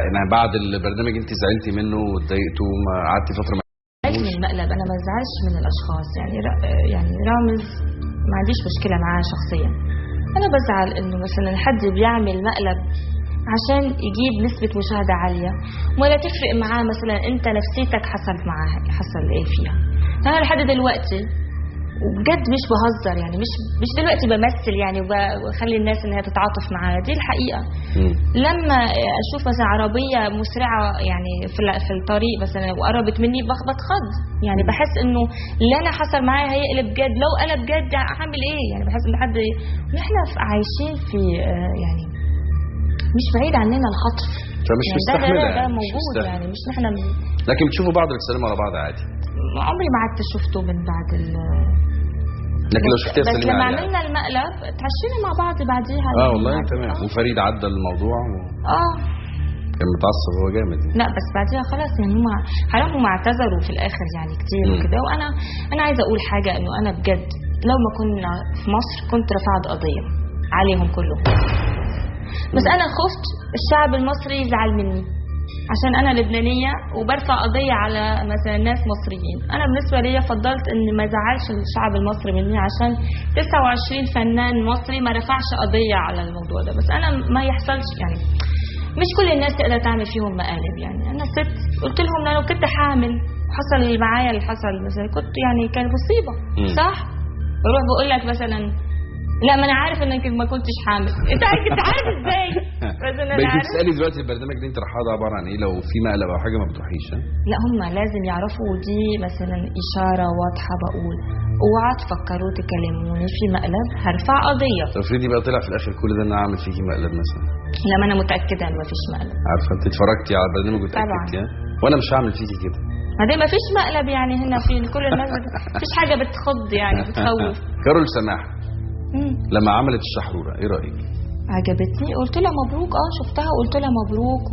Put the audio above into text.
يعني بعد البرنامج انت زعلتي منه واتضايقتوا وما قعدتي فتره من المقلب؟ انا ما بزعلش من الاشخاص، يعني رامز ما عنديش مشكله معاه شخصيا. انا بزعل انه مثلا حد بيعمل مقلب عشان يجيب نسبه مشاهده عاليه، ولا تفرق معاه مثلا انت نفسيتك حصل ايه فيها. انا لحد دلوقتي وبجد مش بهزر، يعني مش دلوقتي بمثل يعني وبخلي الناس انها تتعاطف معايا، دي الحقيقه. لما اشوف مثلا عربيه مسرعه يعني في الطريق مثلا وقربت مني بتخض، يعني بحس انه اللي انا حصل معايا هيقلب جد، لو قلب جد هعمل ايه؟ يعني بحس ان حد، نحن عايشين في يعني مش بعيد عننا الخطر، فمش يعني مستحمله ده موجود، يعني مش نحن لكن بتشوفوا بعض بتسلموا على بعض عادي؟ عمري ما عدت شفته من بعد لكن لو شفتيها بس لما عليها عملنا المقلب تعشينا مع بعض بعديها. والله تمام. وفريد عدى الموضوع كان متعصب هو جامد يعني. لا بس بعديها خلاص، يعني هم حرام هم اعتذروا في الاخر يعني كتير وكده. وانا عايزه اقول حاجه، انه انا بجد لو ما كنا في مصر كنت رفعت قضيه عليهم كلهم، بس انا خفت الشعب المصري يزعل مني عشان انا لبنانيه وبرفع قضيه على مثلا ناس مصريين. انا بالنسبه لي فضلت ان ما زعلش الشعب المصري مني عشان 29 فنان مصري ما رفعش قضيه على الموضوع ده. بس انا ما يحصلش، يعني مش كل الناس تقدر تعمل فيهم مقالب. يعني انا ست قلت لهم لو كنت حامل وحصل اللي معايا اللي حصل مثلا كنت يعني كان مصيبه صح. بروح بقول لك مثلا لا ما انا عارف انك ما كنتش حامل. انت عارف ازاي؟ بس انا بقيتي تسالي دلوقتي البرنامج ده انت رايحه ده عباره عن ايه؟ لو في مقلب او حاجه ما بتروحيش؟ لا هم لازم يعرفوا دي مثلا اشاره واضحه، بقول اوعى تفكروا تكلموني في مقلب هرفع قضيه. طب افرضي بقى طلع في الاخر كل ده ان انا عامل فيكي مقلب مثلا؟ لا ما انا متاكده ان ما فيش مقلب. عارفه انت اتفرجتي على البرنامج واتاكدتي وانا مش هعمل فيكي كده. ما دي ما فيش مقلب يعني، هنا في كل الناس مفيش حاجه بتخض يعني بتخوف. كارول سماح لما عملت الشحروره ايه رايك؟ عجبتني، قلت لها مبروك. شفتها قلت لها مبروك